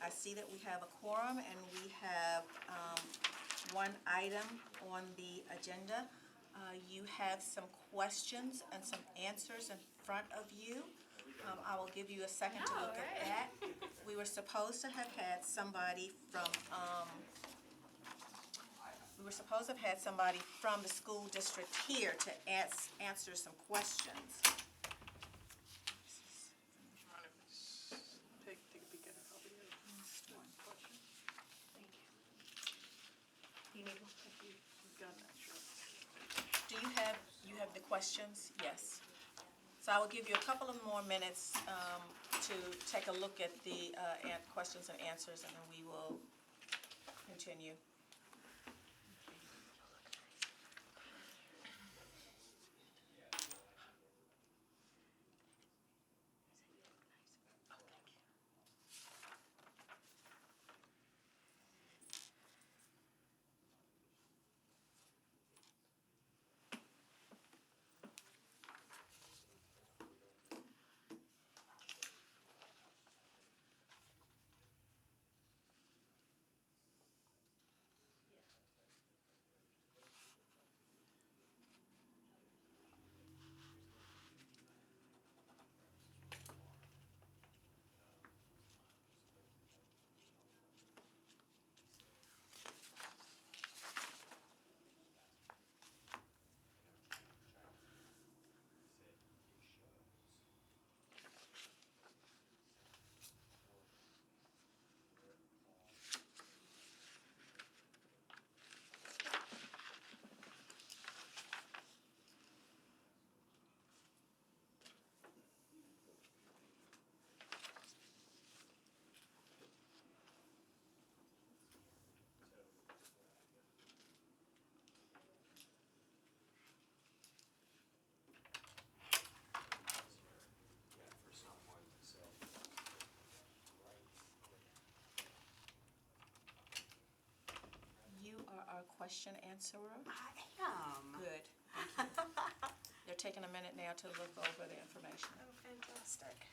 I see that we have a quorum, and we have one item on the agenda. You have some questions and some answers in front of you. I will give you a second to look at that. We were supposed to have had somebody from the school district here to answer some questions. Take a peek at it. I'll be here. One question. Thank you. You need one? You've got that, sure. Do you have the questions? Yes. So I will give you a couple of more minutes to take a look at the questions and answers, and then we will continue. You are our question answerer? I am. Good. Thank you. They're taking a minute now to look over the information. Oh, fantastic.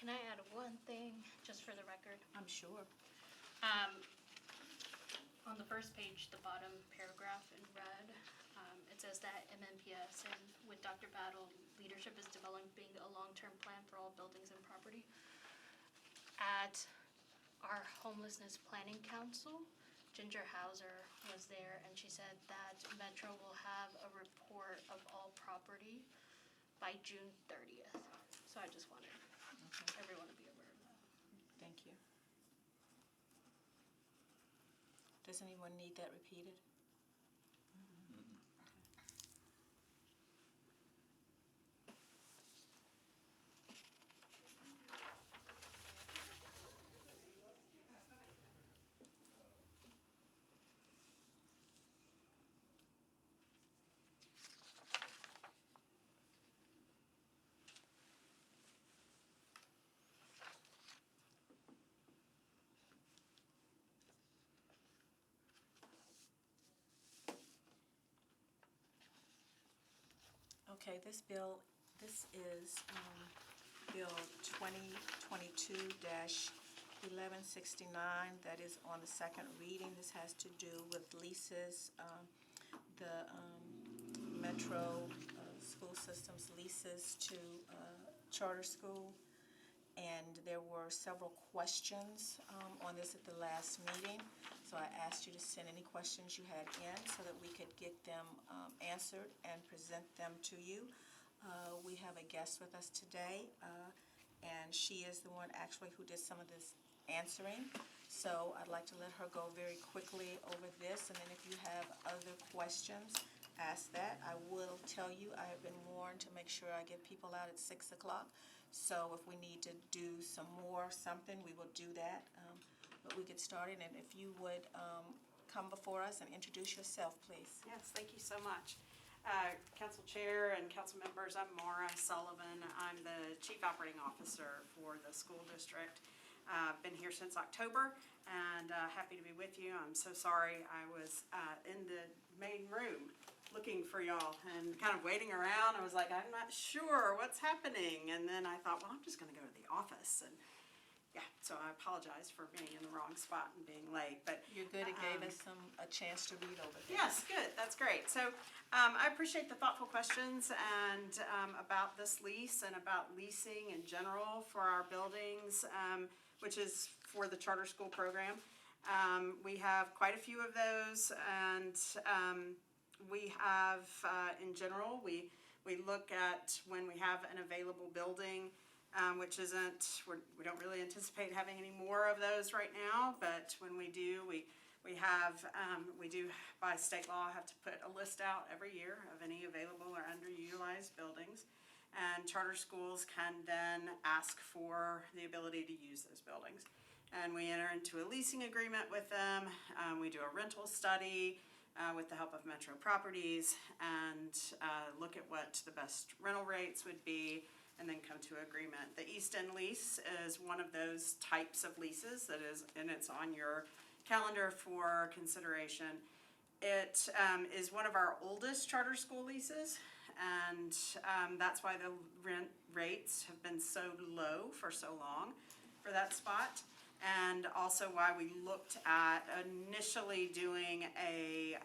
Can I add one thing, just for the record? I'm sure. On the first page, the bottom paragraph in red, it says that MNPS and with Dr. Battle, leadership is developing a long-term plan for all buildings and property. At our homelessness planning council, Ginger Hauser was there, and she said that Metro will have a report of all property by June 30th. So I just wanted everyone to be aware of that. Thank you. Does anyone need that repeated? Okay, this is Bill 2022-1169. That is on the second reading. This has to do with leases, the Metro school system's leases to charter school. And there were several questions on this at the last meeting. So I asked you to send any questions you had in so that we could get them answered and present them to you. We have a guest with us today, and she is the one actually who did some of this answering. So I'd like to let her go very quickly over this, and then if you have other questions, ask that. I will tell you, I have been warned to make sure I get people out at 6 o'clock. So if we need to do some more something, we will do that. But we get started, and if you would come before us and introduce yourself, please. Yes, thank you so much. Council Chair and council members, I'm Maura Sullivan. I'm the Chief Operating Officer for the school district. I've been here since October and happy to be with you. I'm so sorry I was in the main room looking for y'all and kind of waiting around. I was like, I'm not sure what's happening. And then I thought, well, I'm just gonna go to the office. And yeah, so I apologize for being in the wrong spot and being late, but. You're good. It gave us a chance to read over this. Yes, good, that's great. So I appreciate the thoughtful questions and about this lease and about leasing in general for our buildings, which is for the charter school program. We have quite a few of those, and we have, in general, we look at when we have an available building, which isn't, we don't really anticipate having any more of those right now, but when we do, we do by state law have to put a list out every year of any available or underutilized buildings. And charter schools can then ask for the ability to use those buildings. And we enter into a leasing agreement with them. We do a rental study with the help of Metro Properties and look at what the best rental rates would be, and then come to agreement. The East End lease is one of those types of leases that is, and it's on your calendar for consideration. It is one of our oldest charter school leases, and that's why the rent rates have been so low for so long for that spot. And also why we looked at initially doing a,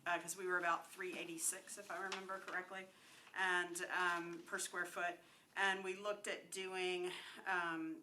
because we were about $386 if I remember correctly, and per square foot. And we looked at doing,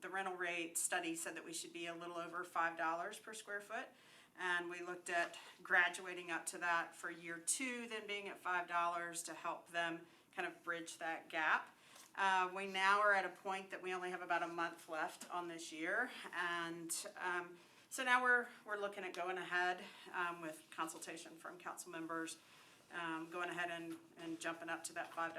the rental rate study said that we should be a little over $5 per square foot. And we looked at graduating up to that for year 2, then being at $5 to help them kind of bridge that gap. We now are at a point that we only have about a month left on this year, and so now we're looking at going ahead with consultation from council members, going ahead and jumping up to that $5,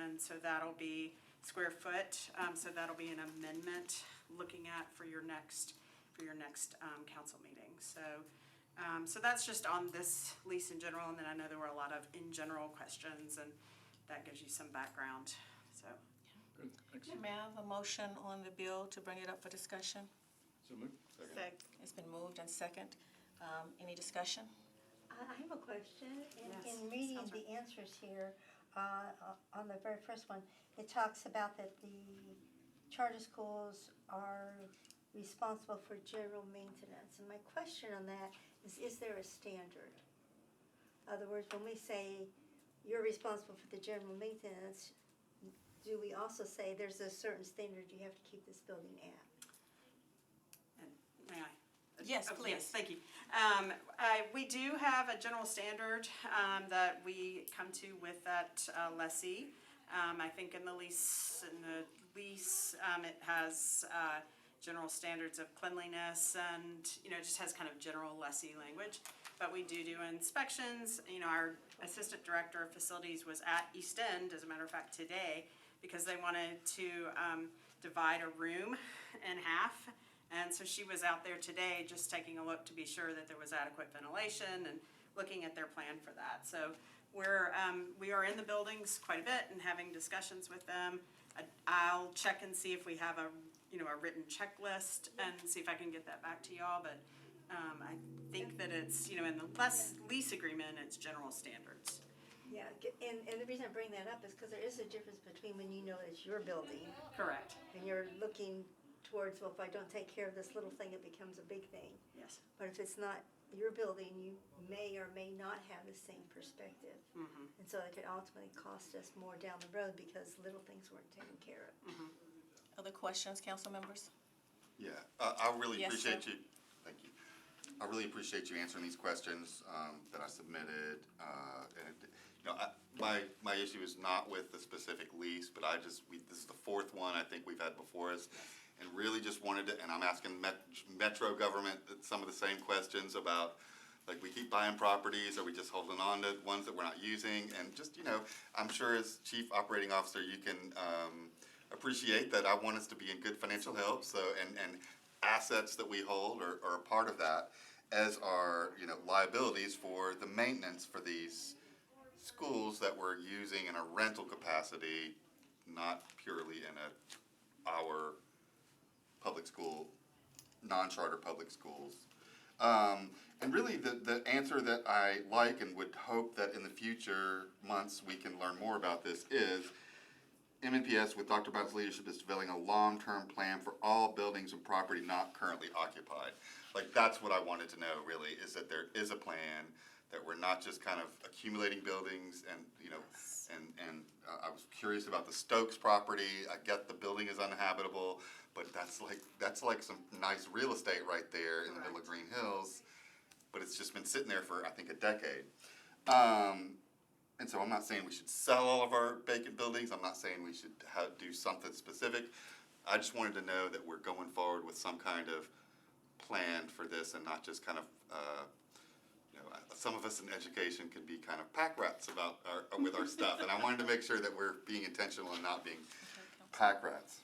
and so that'll be square foot. So that'll be an amendment looking at for your next council meeting. So that's just on this lease in general, and then I know there were a lot of in general questions, and that gives you some background. So. Good, thanks. May I have a motion on the bill to bring it up for discussion? So moved. Second. It's been moved and second. Any discussion? I have a question. Yes, In reading sounds the answers here, on the very first one, it talks about that the charter schools are responsible for general maintenance. And my question on that is there a standard? In other words, when we say you're responsible for the general maintenance, do we also say there's a certain standard you have to keep this building at? And may I? Yes, Oh, please. Yes, thank you. We do have a general standard that we come to with that lessee. I think in the lease, it has general standards of cleanliness, and it just has kind of general lessee language. But we do inspections. Our assistant director of facilities was at East End, as a matter of fact, today, because they wanted to divide a room in half. And so she was out there today just taking a look to be sure that there was adequate ventilation and looking at their plan for that. So we are in the buildings quite a bit and having discussions with them. I'll check and see if we have a written checklist and see if I can get that back to y'all. But I think that it's, in the lease agreement, it's general standards. Yeah, and the reason I bring that up is because there is a difference between when you know it's your building Correct. and you're looking towards, well, if I don't take care of this little thing, it becomes a big thing. Yes. But if it's not your building, you may or may not have the same perspective. Mm-hmm. And so it could ultimately cost us more down the road because little things weren't taken care of. Mm-hmm. Other questions, council members? Yeah, I really Yes, appreciate sir. you, thank you. I really appreciate you answering these questions that I submitted. My issue is not with the specific lease, but this is the 4th one I think we've had before us. And really just wanted to, and I'm asking Metro government some of the same questions about, like, we keep buying properties, are we just holding on to ones that we're not using? And just, I'm sure as chief operating officer, you can appreciate that I want us to be in good financial health, so, and assets that we hold are a part of that. as our, liabilities for the maintenance for these schools that we're using in a rental capacity, not purely in our public school, non-charter public schools. And really, the answer that I like and would hope that in the future months we can learn more about this is MNPS, with Dr. Battle's leadership, is developing a long-term plan for all buildings and property not currently occupied. Like, that's what I wanted to know, really, is that there is a plan, that we're not just kind of accumulating buildings and, I was curious about the Stokes property. I get the building is uninhabitable, but that's like some nice real estate right there in the middle of Green Hills. But it's just been sitting there for, I think, a decade. And so I'm not saying we should sell all of our vacant buildings. I'm not saying we should do something specific. I just wanted to know that we're going forward with some kind of plan for this and not just kind of, some of us in education can be kind of pack rats with our stuff. And I wanted to make sure that we're being intentional and not being pack rats.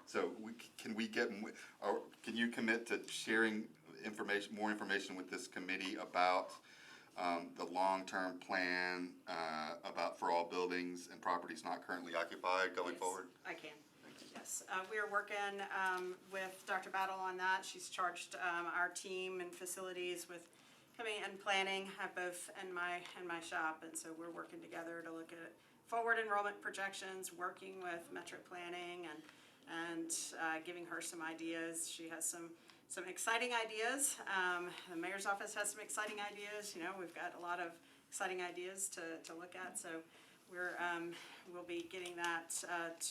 So can you commit to sharing more information with this committee about the long-term plan for all buildings and properties not currently occupied going forward? I can. Yes, we are working with Dr. Battle on that. She's charged our team and facilities with coming and planning both in my shop, and so we're working together to look at forward enrollment projections, working with Metro Planning and giving her some ideas. She has some exciting ideas. The mayor's office has some exciting ideas. We've got a lot of exciting ideas to look at. So we'll be getting that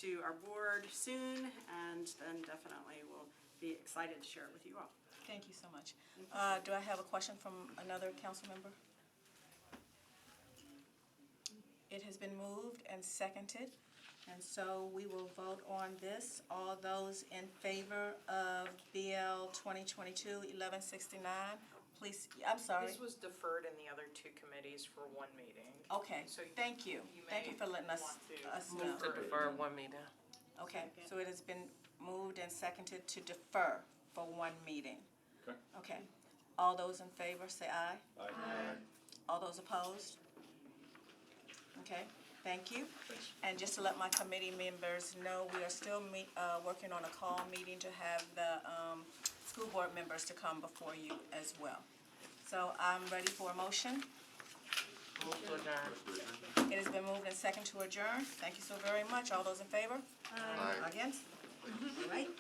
to our board soon, and then definitely we'll be excited to share it with you all. Thank you so much. Do I have a question from another council member? It has been moved and seconded, and so we will vote on this. All those in favor of BL 2022-1169, please, I'm sorry. This was deferred in the other two committees for one meeting. Okay, So thank you. Thank you for letting us know. Move to defer one meeting. Okay, so it has been moved and seconded to defer for one meeting. Okay. Okay. All those in favor say aye. Aye. All those opposed? Okay, thank you. And just to let my committee members know, we are still working on a call meeting to have the school board members to come before you as well. So I'm ready for a motion. Move to adjourn. It has been moved and seconded to adjourn. Thank you so very much. All those in favor? Aye. Against? All right.